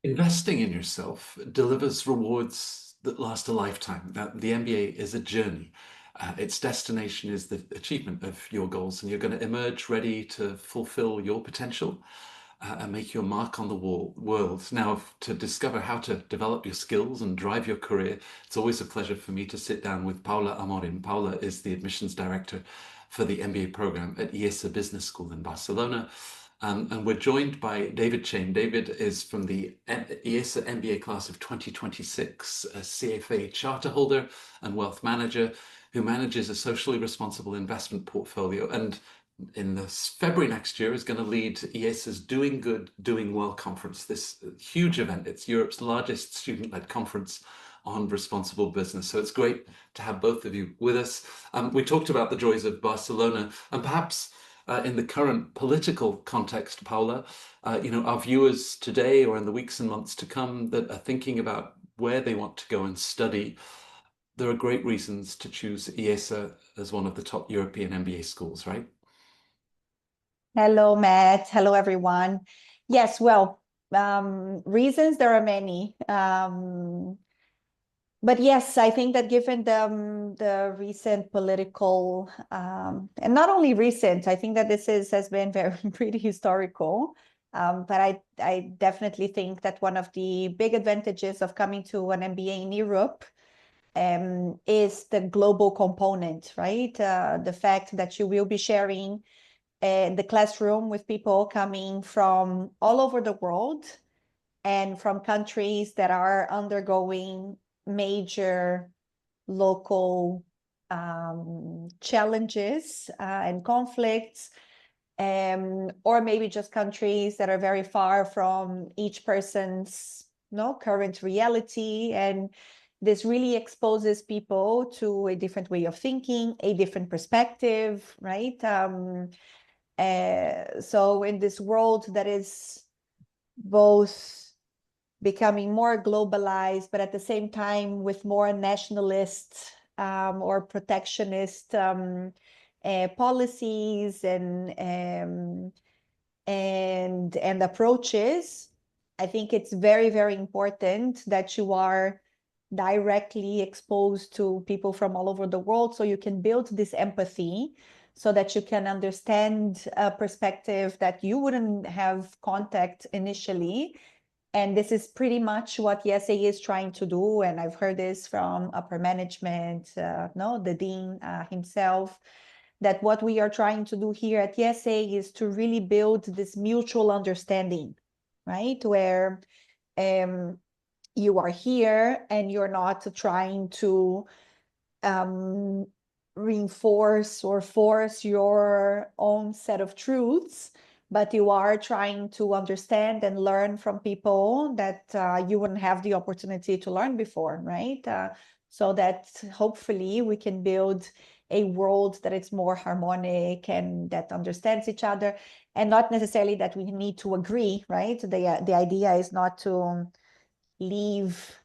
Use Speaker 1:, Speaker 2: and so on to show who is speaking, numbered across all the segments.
Speaker 1: Investing in yourself delivers rewards that last a lifetime. That the MBA is a journey. Its destination is the achievement of your goals, and you're going to emerge ready to fulfill your potential and make your mark on the world. Now, to discover how to develop your skills and drive your career, it's always a pleasure for me to sit down with Paula Amorim. Paula is the admissions director for the MBA program at IESE Business School in Barcelona. And we're joined by David Chaim. David is from the IESE MBA class of 2026, a CFA Charterholder and wealth manager who manages a socially responsible investment portfolio. And in this February next year is going to lead IESE's Doing Good, Doing Well conference, this huge event. It's Europe's largest student-led conference on responsible business. So it's great to have both of you with us. We talked about the joys of Barcelona, and perhaps in the current political context, Paula, our viewers today or in the weeks and months to come that are thinking about where they want to go and study, there are great reasons to choose IESE as one of the top European MBA schools, right?
Speaker 2: Hello, Matt. Hello, everyone. Yes, well, reasons there are many. But yes, I think that given the recent political, and not only recent, I think that has been very pretty historical. But I definitely think that one of the big advantages of coming to an MBA in Europe is the global component, right? The fact that you will be sharing the classroom with people coming from all over the world and from countries that are undergoing major local challenges and conflicts, or maybe just countries that are very far from each person's current reality. And this really exposes people to a different way of thinking, a different perspective, right? So in this world that is both becoming more globalized, but at the same time with more nationalist or protectionist policies and approaches, I think it's very, very important that you are directly exposed to people from all over the world, so you can build this empathy, so that you can understand a perspective that you wouldn't have contact initially. And this is pretty much what IESE is trying to do. And I've heard this from upper management, the dean himself, that what we are trying to do here at IESE is to really build this mutual understanding, right? Where you are here and you're not trying to reinforce or force your own set of truths, but you are trying to understand and learn from people that you wouldn't have the opportunity to learn before, right? So that hopefully we can build a world that is more harmonic and that understands each other, and not necessarily that we need to agree, right? The idea is not to leave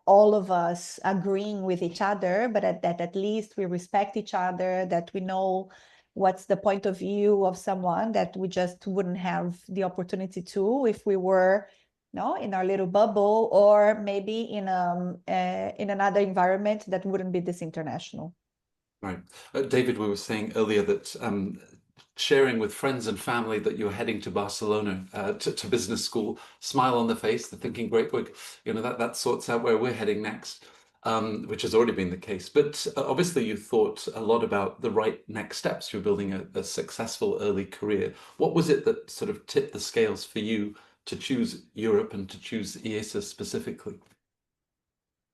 Speaker 2: all of us agreeing with each other, but that at least we respect each other, that we know what's the point of view of someone that we just wouldn't have the opportunity to if we were in our little bubble, or maybe in another environment that wouldn't be this international.
Speaker 1: Right. David, we were saying earlier that sharing with friends and family that you're heading to Barcelona to business school, smile on the face, they're thinking, great, that sorts out where we're heading next, which has already been the case. But obviously you thought a lot about the right next steps. You're building a successful early career. What was it that sort of tipped the scales for you to choose Europe and to choose IESE specifically?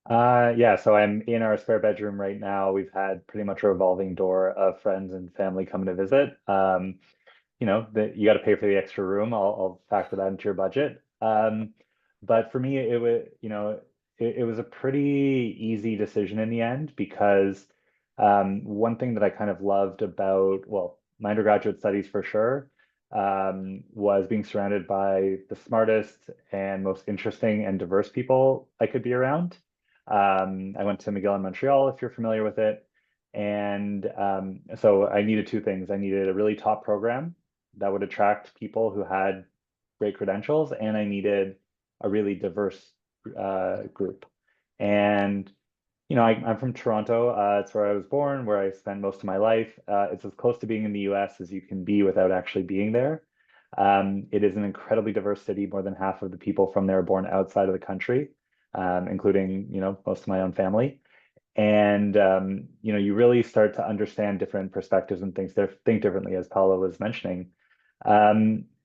Speaker 3: Yeah, so I'm in our spare bedroom right now. We've had pretty much a revolving door of friends and family coming to visit. That you got to pay for the extra room. I'll factor that into your budget. But for me, it was, it was a pretty easy decision in the end, because one thing that I kind of loved about, well, my undergraduate studies for sure, was being surrounded by the smartest and most interesting and diverse people I could be around. I went to McGill in Montreal, if you're familiar with it. And so I needed two things. I needed a really top program that would attract people who had great credentials, and I needed a really diverse group. And I'm from Toronto. It's where I was born, where I spent most of my life. It's as close to being in the US as you can be without actually being there. It is an incredibly diverse city. More than half of the people from there are born outside of the country, including, most of my own family. And, you really start to understand different perspectives and think differently, as Paula was mentioning.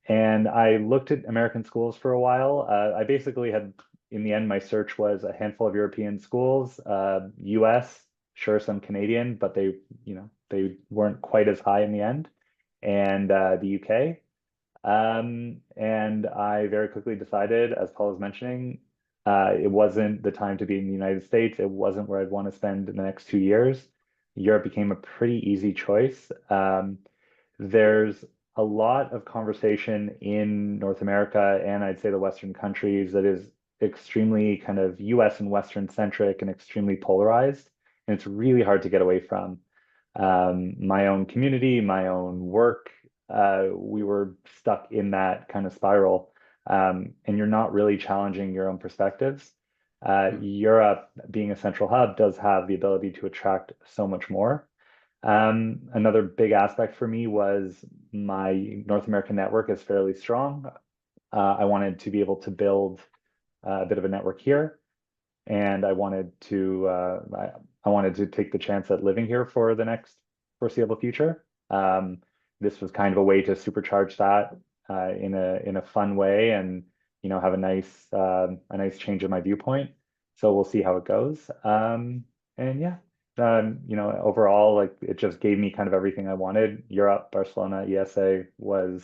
Speaker 3: And I looked at American schools for a while. I basically had, in the end, my search was a handful of European schools, US, sure, some Canadian, but they weren't quite as high in the end, and the UK. And I very quickly decided, as Paul was mentioning, it wasn't the time to be in the United States. It wasn't where I'd want to spend the next 2 years. Europe became a pretty easy choice. There's a lot of conversation in North America and I'd say the Western countries that is extremely kind of US and Western centric and extremely polarized. And it's really hard to get away from. My own community, my own work, we were stuck in that kind of spiral. And you're not really challenging your own perspectives. Europe, being a central hub, does have the ability to attract so much more. Another big aspect for me was my North American network is fairly strong. I wanted to be able to build a bit of a network here, and I wanted to take the chance at living here for the next foreseeable future. This was kind of a way to supercharge that in a fun way, and have a nice change in my viewpoint. So we'll see how it goes. And yeah. Overall, like it just gave me kind of everything I wanted. Europe, Barcelona, IESE was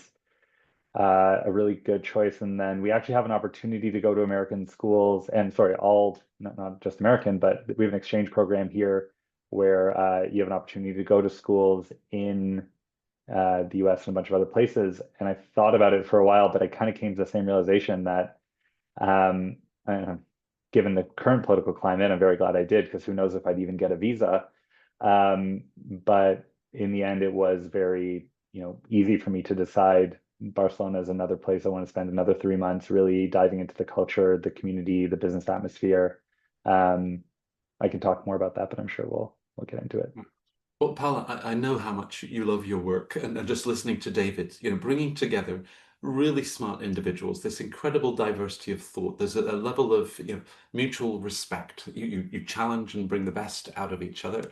Speaker 3: a really good choice. And then we actually have an opportunity to go to American schools, and sorry, not just American, but we have an exchange program here where you have an opportunity to go to schools in the US and a bunch of other places. And I thought about it for a while, but I kind of came to the same realization that given the current political climate, I'm very glad I did, because who knows if I'd even get a visa. But in the end, it was very, easy for me to decide Barcelona is another place I want to spend another 3 months, really diving into the culture, the community, the business atmosphere. I can talk more about that, but I'm sure we'll get into it.
Speaker 1: Well, Paula, I know how much you love your work, and just listening to David, bringing together really smart individuals, this incredible diversity of thought. There's a level of mutual respect. You challenge and bring the best out of each other,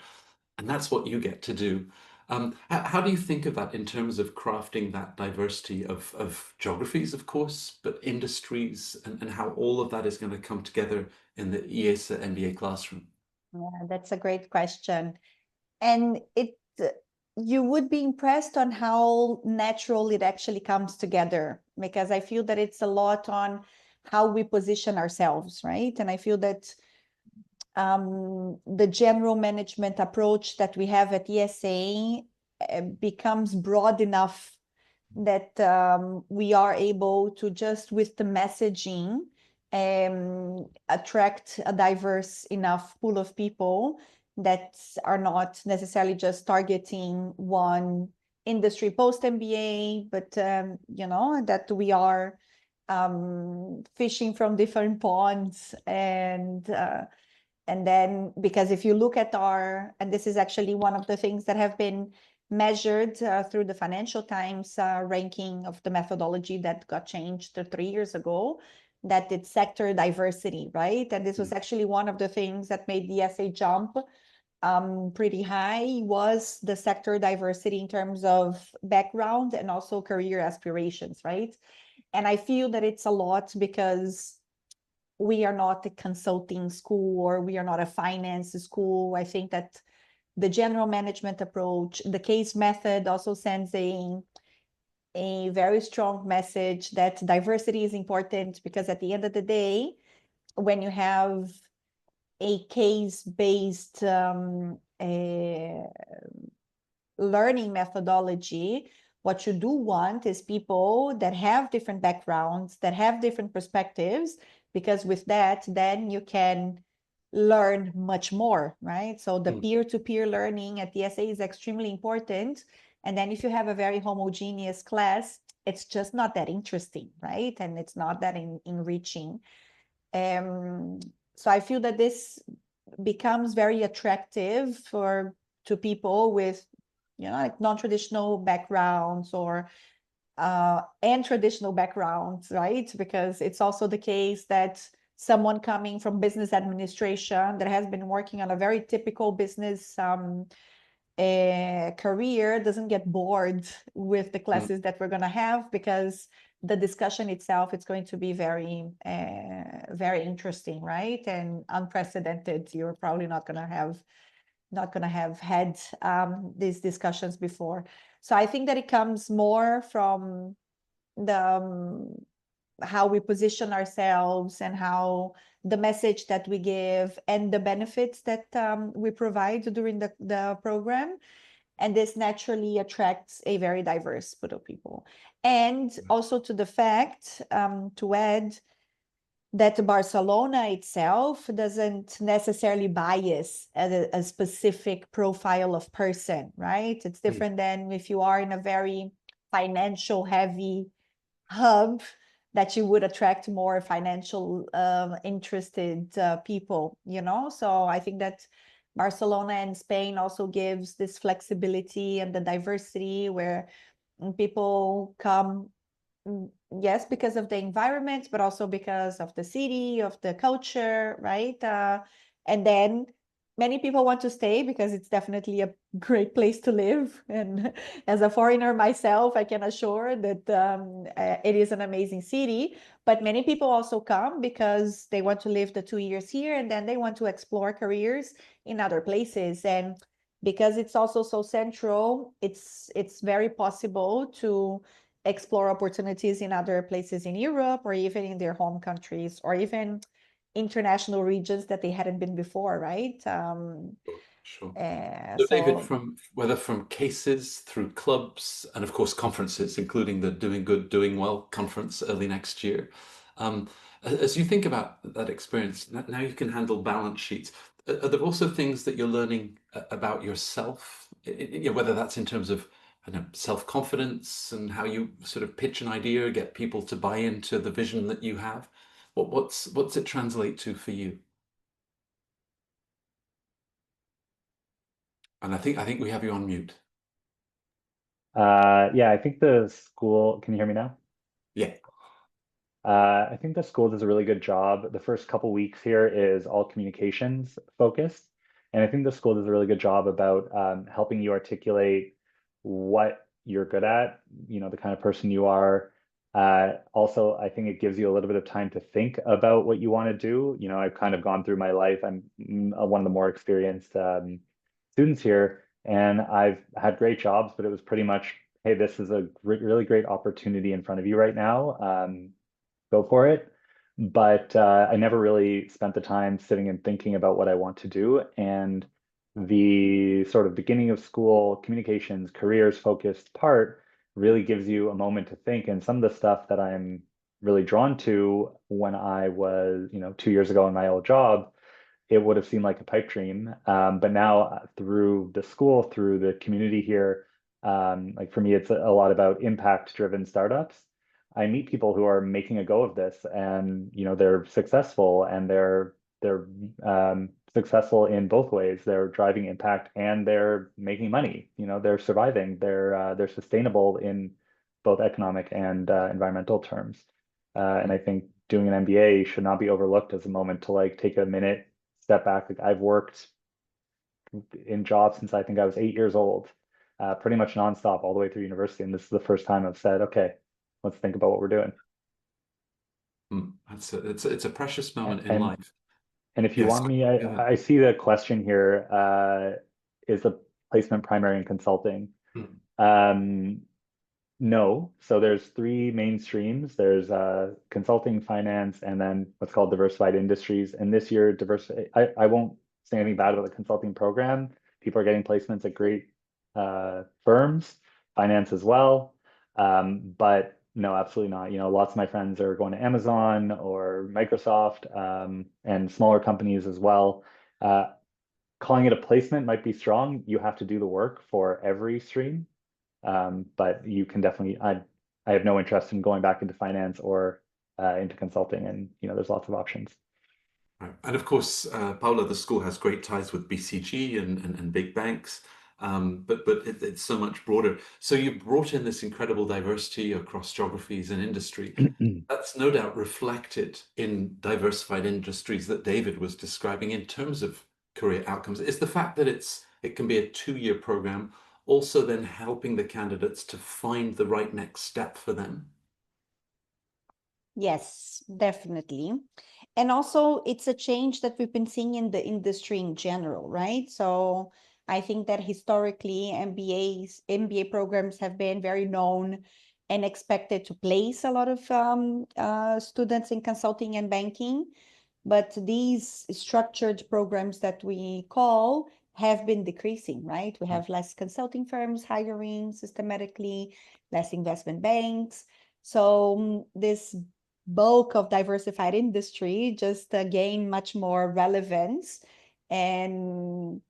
Speaker 1: and that's what you get to do. How do you think of that in terms of crafting that diversity of geographies, of course, but industries, and how all of that is going to come together in the IESE MBA classroom?
Speaker 2: Yeah, that's a great question. And you would be impressed on how natural it actually comes together, because I feel that it's a lot on how we position ourselves, right? And I feel that the general management approach that we have at IESE becomes broad enough that we are able to, just with the messaging, attract a diverse enough pool of people that are not necessarily just targeting one industry post MBA, but that we are fishing from different ponds. And then, because if you look at and this is actually one of the things that have been measured through the Financial Times ranking of the methodology that got changed 3 years ago, that it's sector diversity, right? And this was actually one of the things that made the essay jump pretty high, was the sector diversity in terms of background and also career aspirations, right? And I feel that it's a lot because we are not a consulting school, or we are not a finance school. I think that the general management approach, the case method, also sends a very strong message that diversity is important, because at the end of the day, when you have a case-based learning methodology, what you do want is people that have different backgrounds, that have different perspectives, because with that, then you can learn much more, right? So the peer-to-peer learning at the IESE is extremely important. And then if you have a very homogeneous class, it's just not that interesting, right? And it's not that enriching. So I feel that this becomes very attractive to people with, like non-traditional backgrounds or and traditional backgrounds, right? Because it's also the case that someone coming from business administration that has been working on a very typical business career doesn't get bored with the classes that we're going to have, because the discussion itself is going to be very, very interesting, right? And unprecedented. You're probably not going to have had these discussions before. So I think that it comes more from the how we position ourselves and how the message that we give and the benefits that we provide during the program. And this naturally attracts a very diverse pool of people. And also to the fact, to add, that Barcelona itself doesn't necessarily bias a specific profile of person, right? It's different than if you are in a very financial heavy hub, that you would attract more financial interested people, So I think that Barcelona and Spain also gives this flexibility and the diversity where people come, yes, because of the environment, but also because of the city, of the culture, right? And then many people want to stay because it's definitely a great place to live. And as a foreigner myself, I can assure that it is an amazing city. But many people also come because they want to live the 2 years here and then they want to explore careers in other places. And because it's also so central, it's very possible to explore opportunities in other places in Europe or even in their home countries or even international regions that they hadn't been before, right?
Speaker 1: Sure. So David,
Speaker 2: So
Speaker 1: whether from cases through clubs and of course conferences, including the Doing Good, Doing Well conference early next year, as you think about that experience, now you can handle balance sheets. Are there also things that you're learning about yourself, whether that's in terms of self-confidence and how you sort of pitch an idea, get people to buy into the vision that you have? What's it translate to for you? And I think we have you on mute.
Speaker 3: Yeah, I think the school, can you hear me now?
Speaker 1: Yeah.
Speaker 3: I think the school does a really good job. The first couple weeks here is all communications focused. And I think the school does a really good job about helping you articulate what you're good at, the kind of person you are. Also, I think it gives you a little bit of time to think about what you want to do. I've kind of gone through my life. I'm one of the more experienced students here, and I've had great jobs, but it was pretty much, hey, this is a really great opportunity in front of you right now. Go for it. But I never really spent the time sitting and thinking about what I want to do. And the sort of beginning of school communications, careers focused part really gives you a moment to think. And some of the stuff that I'm really drawn to when I was, 2 years ago in my old job, it would have seemed like a pipe dream. But now through the school, through the community here, like for me, it's a lot about impact-driven startups. I meet people who are making a go of this, and they're successful, and they're successful in both ways. They're driving impact and they're making money. They're surviving. They're sustainable in both economic and environmental terms. And I think doing an MBA should not be overlooked as a moment to like take a minute, step back. Like I've worked in jobs since I think I was 8 years old, pretty much nonstop all the way through university. And this is the first time I've said, okay, let's think about what we're doing.
Speaker 1: It's a precious moment in
Speaker 3: And
Speaker 1: life.
Speaker 3: and if you
Speaker 1: Yes.
Speaker 3: want me, I see the question here, is the placement primary in consulting? No. So there's three main streams. There's consulting, finance, and then what's called diversified industries. And this year, I won't say anything bad about the consulting program. People are getting placements at great firms, finance as well. But no, absolutely not. Lots of my friends are going to Amazon or Microsoft, and smaller companies as well. Calling it a placement might be strong. You have to do the work for every stream. But you can definitely, I I have no interest in going back into finance or into consulting, and there's lots of options.
Speaker 1: Right. And of course, Paula, the school has great ties with BCG and big banks, but it's so much broader. So you brought in this incredible diversity across geographies and industry. That's no doubt reflected in diversified industries that David was describing in terms of career outcomes. Is the fact that it can be a 2-year program also then helping the candidates to find the right next step for them?
Speaker 2: Yes, definitely. And also, it's a change that we've been seeing in the industry in general, right? So I think that historically, MBA programs have been very known and expected to place a lot of students in consulting and banking. But these structured programs that we call have been decreasing, right? We have less consulting firms hiring systematically, less investment banks. So this bulk of diversified industry just gain much more relevance, and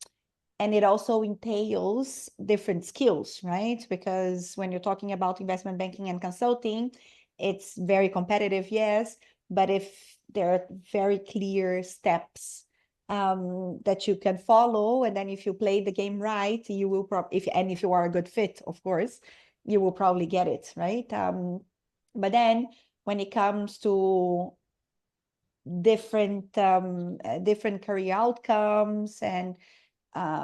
Speaker 2: it also entails different skills, right? Because when you're talking about investment banking and consulting, it's very competitive, yes, but if there are very clear steps that you can follow, and then if you play the game right, you will probably, if you are a good fit, of course, you will probably get it, right? But then when it comes to different career outcomes and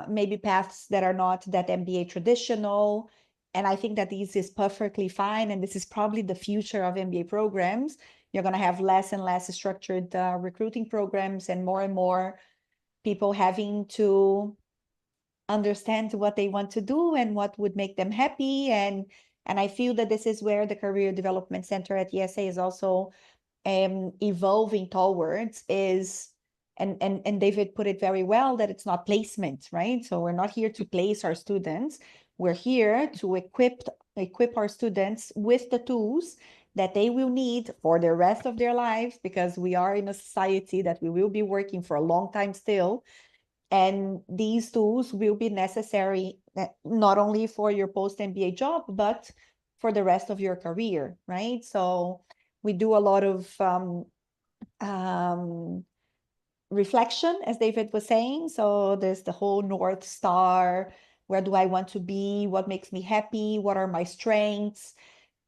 Speaker 2: maybe paths that are not that MBA traditional. And I think that this is perfectly fine. And this is probably the future of MBA programs. You're going to have less and less structured recruiting programs, and more people having to understand what they want to do and what would make them happy. And I feel that this is where the Career Development Center at IESE is also evolving towards, is and David put it very well, that it's not placement, right? So we're not here to place our students. We're here to equip our students with the tools that they will need for the rest of their lives, because we are in a society that we will be working for a long time still. And these tools will be necessary not only for your post-MBA job, but for the rest of your career, right? So we do a lot of reflection, as David was saying. So there's the whole North Star. Where do I want to be? What makes me happy? What are my strengths?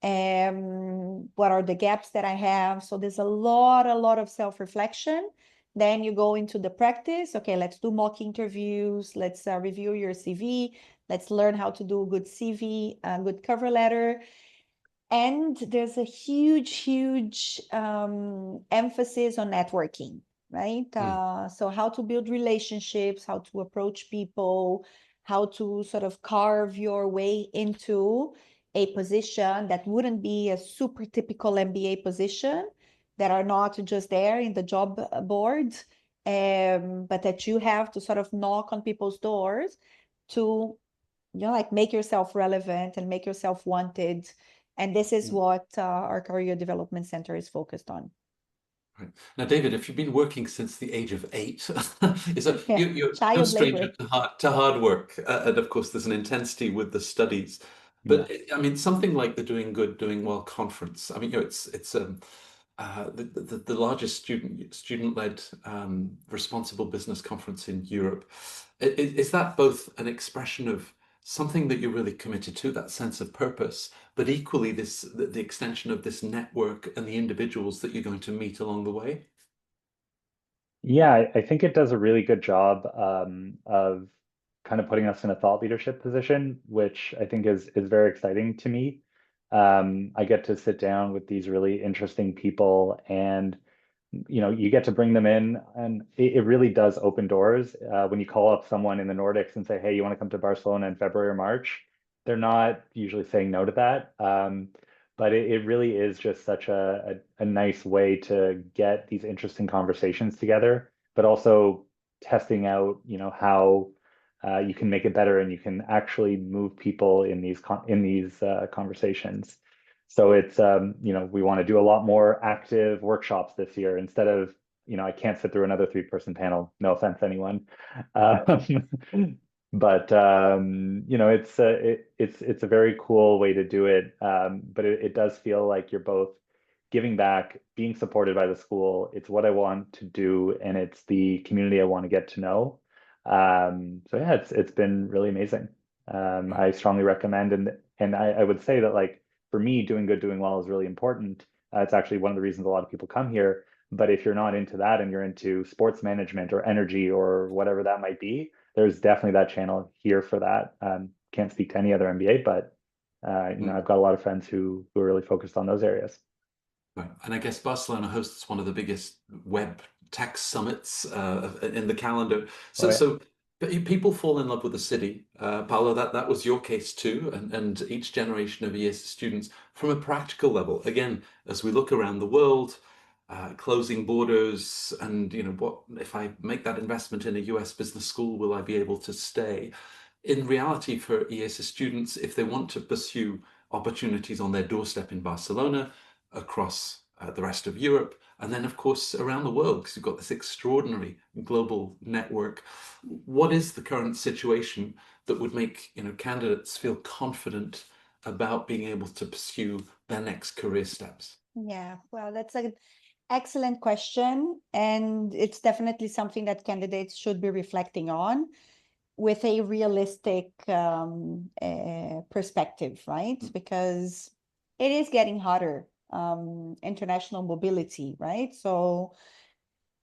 Speaker 2: What are the gaps that I have? So there's a lot of self-reflection. Then you go into the practice. Okay, let's do mock interviews. Let's review your CV. Let's learn how to do a good CV, a good cover letter. And there's a huge emphasis on networking, right? So how to build relationships, how to approach people, how to sort of carve your way into a position that wouldn't be a super typical MBA position, that are not just there in the job board, but that you have to sort of knock on people's doors to, like, make yourself relevant and make yourself wanted. And this is what our Career Development Center is focused on.
Speaker 1: Right. Now, David, if you've been working since the age of 8, you're no
Speaker 2: Child
Speaker 1: stranger
Speaker 2: labor.
Speaker 1: to hard work. And of course, there's an intensity with the studies. But I mean, something like the Doing Good, Doing Well conference. I mean, it's the largest student-led responsible business conference in Europe. Is that both an expression of something that you're really committed to, that sense of purpose, but equally the extension of this network and the individuals that you're going to meet along the way?
Speaker 3: Yeah, I think it does a really good job of kind of putting us in a thought leadership position, which I think is very exciting to me. I get to sit down with these really interesting people, and you get to bring them in, and it really does open doors. When you call up someone in the Nordics and say, "Hey, you want to come to Barcelona in February or March?" They're not usually saying no to that. But it really is just such a nice way to get these interesting conversations together, but also testing out, how you can make it better, and you can actually move people in these conversations. So it's we want to do a lot more active workshops this year instead of, I can't sit through another 3-person panel. No offense, anyone. But you know, it's a very cool way to do it. But it does feel like you're both giving back, being supported by the school. It's what I want to do, and it's the community I want to get to know. So yeah, it's been really amazing. I strongly recommend, and I would say that, like, for me, doing good, doing well is really important. It's actually one of the reasons a lot of people come here. But if you're not into that and you're into sports management or energy or whatever that might be, there's definitely that channel here for that. Can't speak to any other MBA, but you know, I've got a lot of friends who are really focused on those areas.
Speaker 1: Right. And I guess Barcelona hosts one of the biggest web tech summits in the calendar.
Speaker 3: Oh
Speaker 1: So,
Speaker 3: yeah.
Speaker 1: so people fall in love with the city. Paolo, that was your case too, and each generation of IESE students from a practical level. Again, as we look around the world, closing borders, and what if I make that investment in a US business school, will I be able to stay? In reality, for IESE students, if they want to pursue opportunities on their doorstep in Barcelona, across the rest of Europe, and then, of course, around the world, because you've got this extraordinary global network. What is the current situation that would make candidates feel confident about being able to pursue their next career steps?
Speaker 2: Yeah, well, that's an excellent question. And it's definitely something that candidates should be reflecting on with a realistic perspective, right? Because it is getting harder, international mobility, right? So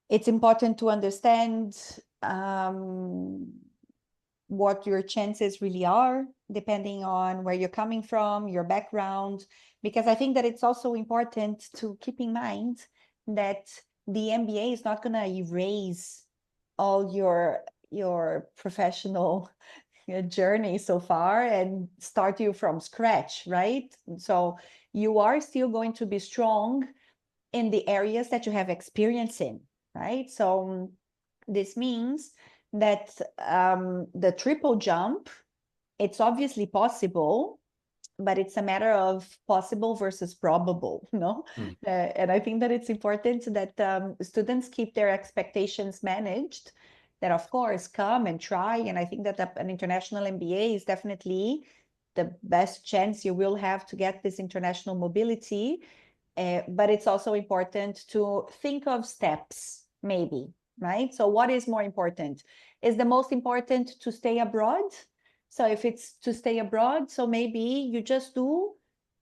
Speaker 2: it's important to understand what your chances really are, depending on where you're coming from, your background, because I think that it's also important to keep in mind that the MBA is not going to erase all your professional journey so far and start you from scratch, right? So you are still going to be strong in the areas that you have experience in, right? So this means that the triple jump, it's obviously possible, but it's a matter of possible versus probable, no?
Speaker 1: Mm.
Speaker 2: And I think that it's important that students keep their expectations managed, that of course come and try. And I think that an international MBA is definitely the best chance you will have to get this international mobility. But it's also important to think of steps, maybe, right? So what is more important? Is the most important to stay abroad? So if it's to stay abroad, so maybe you just do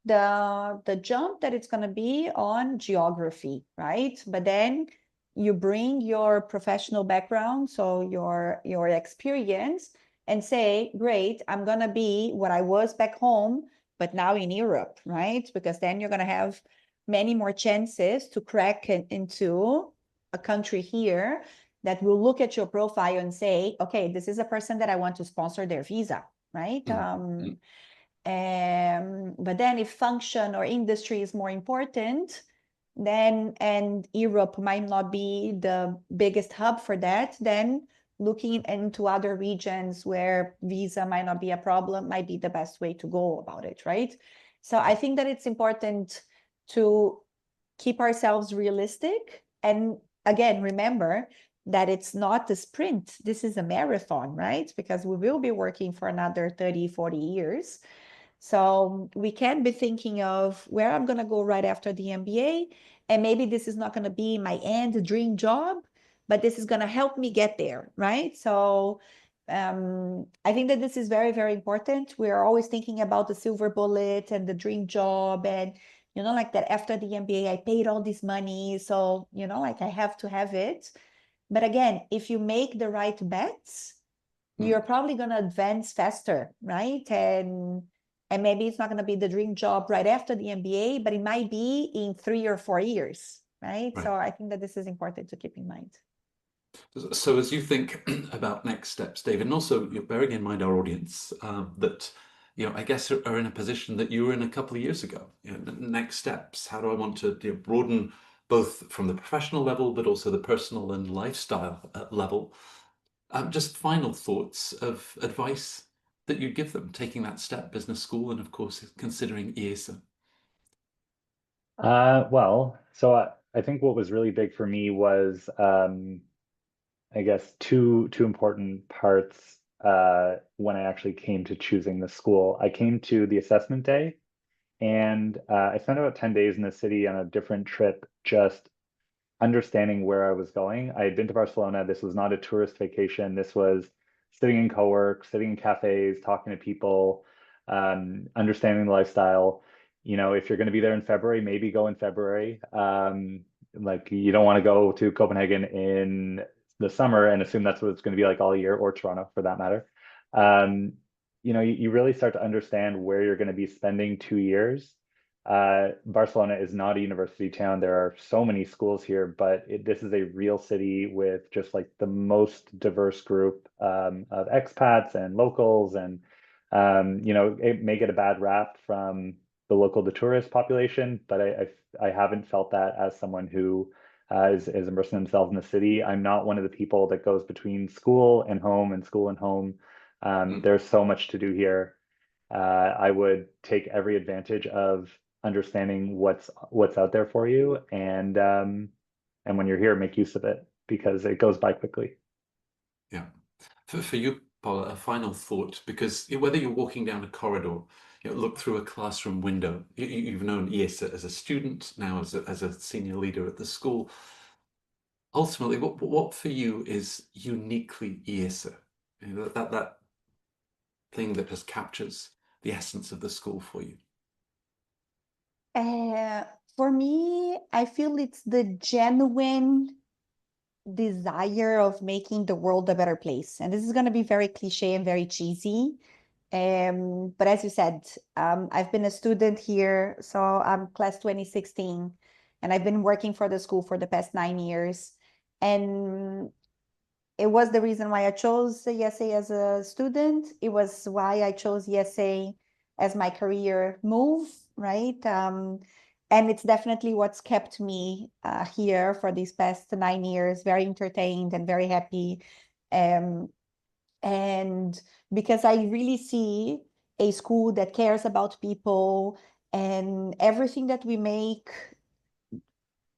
Speaker 2: the jump that it's going to be on geography, right? But then you bring your professional background, so your experience, and say, great, I'm going to be what I was back home, but now in Europe, right? Because then you're going to have many more chances to crack into a country here that will look at your profile and say, okay, this is a person that I want to sponsor their visa, right?
Speaker 1: Mm.
Speaker 2: But then if function or industry is more important, then, and Europe might not be the biggest hub for that, then looking into other regions where visa might not be a problem might be the best way to go about it, right? So I think that it's important to keep ourselves realistic. And again, remember that it's not a sprint. This is a marathon, right? Because we will be working for another 30, 40 years. So we can't be thinking of where I'm going to go right after the MBA. And maybe this is not going to be my end dream job, but this is going to help me get there, right? So I think that this is very, very important. We are always thinking about the silver bullet and the dream job, and like that after the MBA, I paid all this money, so like I have to have it. But again, if you make the right bets, you're probably going to advance faster, right? And maybe it's not going to be the dream job right after the MBA, but it might be in 3 or 4 years, right?
Speaker 1: Right.
Speaker 2: So I think that this is important to keep in mind.
Speaker 1: So as you think about next steps, David, and also you're bearing in mind our audience, that I guess are in a position that you were in a couple of years ago. Next steps. How do I want to broaden both from the professional level, but also the personal and lifestyle level? Just final thoughts of advice that you'd give them taking that step, business school, and of course considering IESE.
Speaker 3: Well, so I think what was really big for me was I guess two important parts. when I actually came to choosing the school. I came to the assessment day, and I spent about 10 days in the city on a different trip, just understanding where I was going. I had been to Barcelona. This was not a tourist vacation. This was sitting in co-work, sitting in cafes, talking to people, understanding the lifestyle. You know, if you're going to be there in February, maybe go in February. Like you don't want to go to Copenhagen in the summer and assume that's what it's going to be like all year, or Toronto for that matter. Um, you know, you really start to understand where you're going to be spending 2 years. Barcelona is not a university town. There are so many schools here, but this is a real city with just like the most diverse group of expats and locals. And, you know, it may get a bad rap from the local, the tourist population, but I haven't felt that as someone who is immersing themselves in the city. I'm not one of the people that goes between school and home and school and home. There's so much to do here. I would take every advantage of understanding what's out there for you, and when you're here, make use of it because it goes by quickly.
Speaker 1: Yeah. For you, Paula, a final thought, because whether you're walking down a corridor, look through a classroom window, you've known IESE as a student, now as a senior leader at the school. Ultimately, what for you is uniquely IESE? That thing that just captures the essence of the school for you.
Speaker 2: For me, I feel it's the genuine desire of making the world a better place. And this is going to be very cliche and very cheesy. But as you said, I've been a student here, so I'm class 2016, and I've been working for the school for the past 9 years. And it was the reason why I chose IESE as a student. It was why I chose IESE as my career move, right? And it's definitely what's kept me here for these past 9 years, very entertained and very happy. And because I really see a school that cares about people, and everything that we make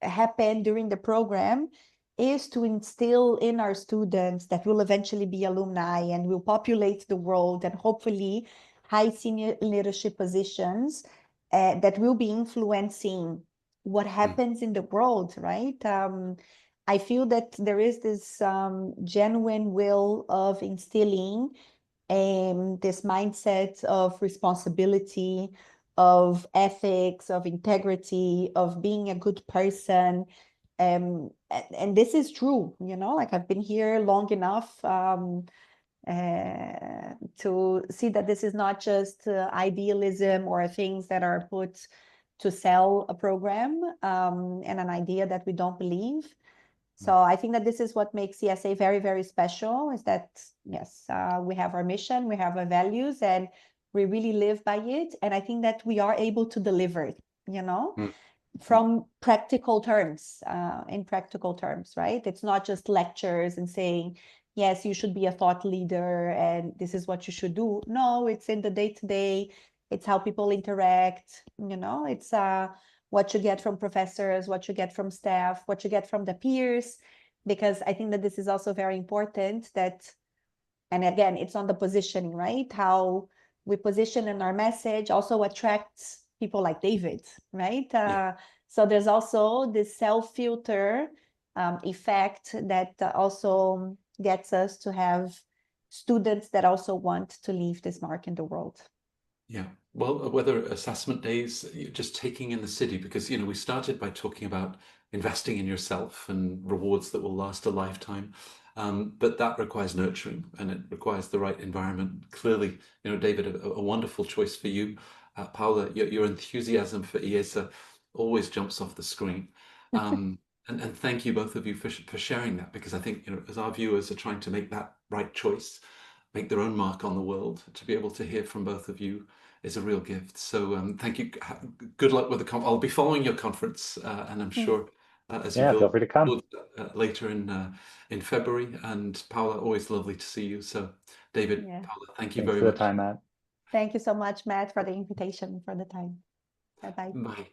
Speaker 2: happen during the program is to instill in our students that will eventually be alumni and will populate the world, and hopefully high senior leadership positions that will be influencing what happens in the world, right? I feel that there is this genuine will of instilling this mindset of responsibility, of ethics, of integrity, of being a good person. And this is true, like I've been here long enough to see that this is not just idealism or things that are put to sell a program and an idea that we don't believe. So I think that this is what makes IESE very, very special, is that, yes, we have our mission, we have our values, and we really live by it. And I think that we are able to deliver it, from practical terms, in practical terms, right? It's not just lectures and saying, yes, you should be a thought leader and this is what you should do. No, it's in the day-to-day. It's how people interact, it's what you get from professors, what you get from staff, what you get from the peers, because I think that this is also very important that, and again, it's on the positioning, right? How we position in our message also attracts people like David, right? So there's also this self-filter effect that also gets us to have students that also want to leave this mark in the world.
Speaker 1: Yeah, well, whether assessment days, just taking in the city, because, we started by talking about investing in yourself and rewards that will last a lifetime. But that requires nurturing, and it requires the right environment. Clearly, David, a wonderful choice for you. Paula, your enthusiasm for IESE always jumps off the screen. And thank you, both of you, for sharing that, because I think, as our viewers are trying to make that right choice, make their own mark on the world, to be able to hear from both of you is a real gift. So thank you. Good luck with the conference. I'll be following your conference, and I'm sure as you
Speaker 3: feel free to come
Speaker 1: later in February. And Paula, always lovely to see you. So David, Paula, thank you very much.
Speaker 3: Thanks for the time, Matt.
Speaker 2: Thank you so much, Matt, for the invitation, for the time. Bye-bye.
Speaker 1: Bye.